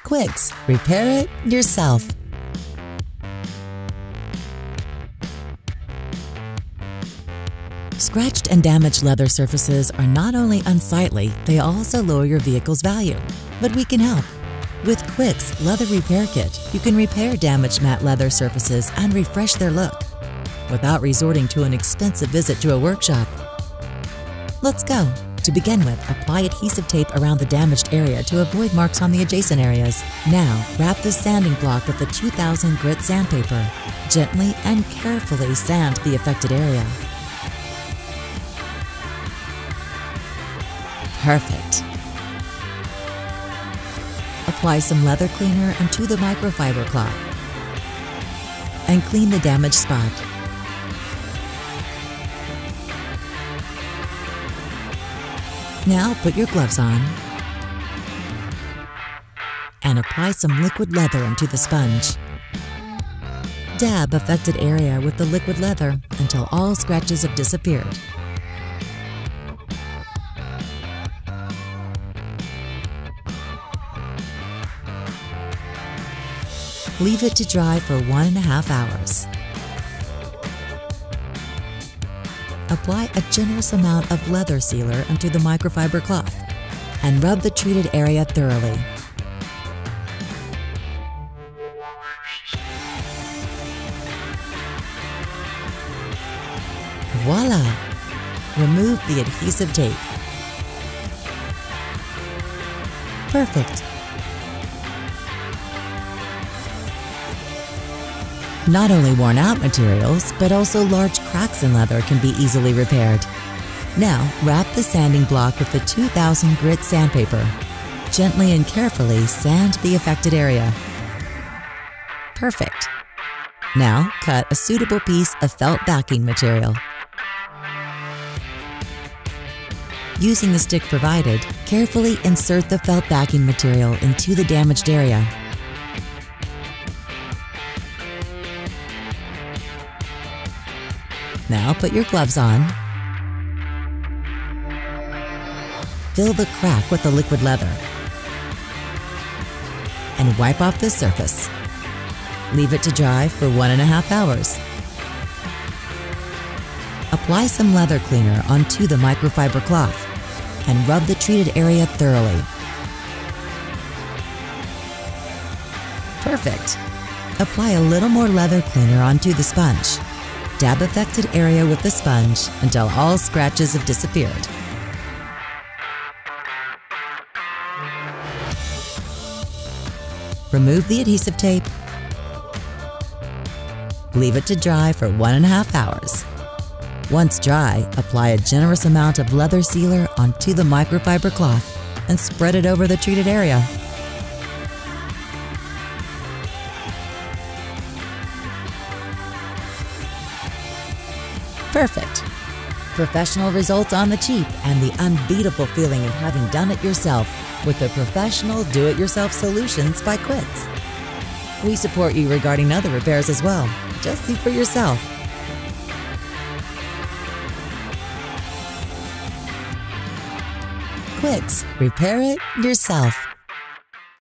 QUIXX, repair it yourself. Scratched and damaged leather surfaces are not only unsightly, they also lower your vehicle's value. But we can help. With QUIXX Leather Repair Kit, you can repair damaged matte leather surfaces and refresh their look without resorting to an expensive visit to a workshop. Let's go. To begin with, apply adhesive tape around the damaged area to avoid marks on the adjacent areas. Now, wrap the sanding block with the 2000 grit sandpaper. Gently and carefully sand the affected area. Perfect. Apply some leather cleaner onto the microfiber cloth and clean the damaged spot. Now put your gloves on and apply some liquid leather onto the sponge. Dab affected area with the liquid leather until all scratches have disappeared. Leave it to dry for 1.5 hours. Apply a generous amount of leather sealer onto the microfiber cloth and rub the treated area thoroughly. Voila! Remove the adhesive tape. Perfect! Not only worn out materials, but also large cracks in leather can be easily repaired. Now, wrap the sanding block with the 2000 grit sandpaper. Gently and carefully sand the affected area. Perfect. Now, cut a suitable piece of felt backing material. Using the stick provided, carefully insert the felt backing material into the damaged area. Now put your gloves on. Fill the crack with the liquid leather and wipe off the surface. Leave it to dry for 1.5 hours. Apply some leather cleaner onto the microfiber cloth and rub the treated area thoroughly. Perfect. Apply a little more leather cleaner onto the sponge. Dab affected area with the sponge until all scratches have disappeared. Remove the adhesive tape. Leave it to dry for 1.5 hours. Once dry, apply a generous amount of leather sealer onto the microfiber cloth and spread it over the treated area. Perfect. Professional results on the cheap and the unbeatable feeling of having done it yourself with the professional do-it-yourself solutions by QUIXX. We support you regarding other repairs as well. Just see for yourself. QUIXX, repair it yourself.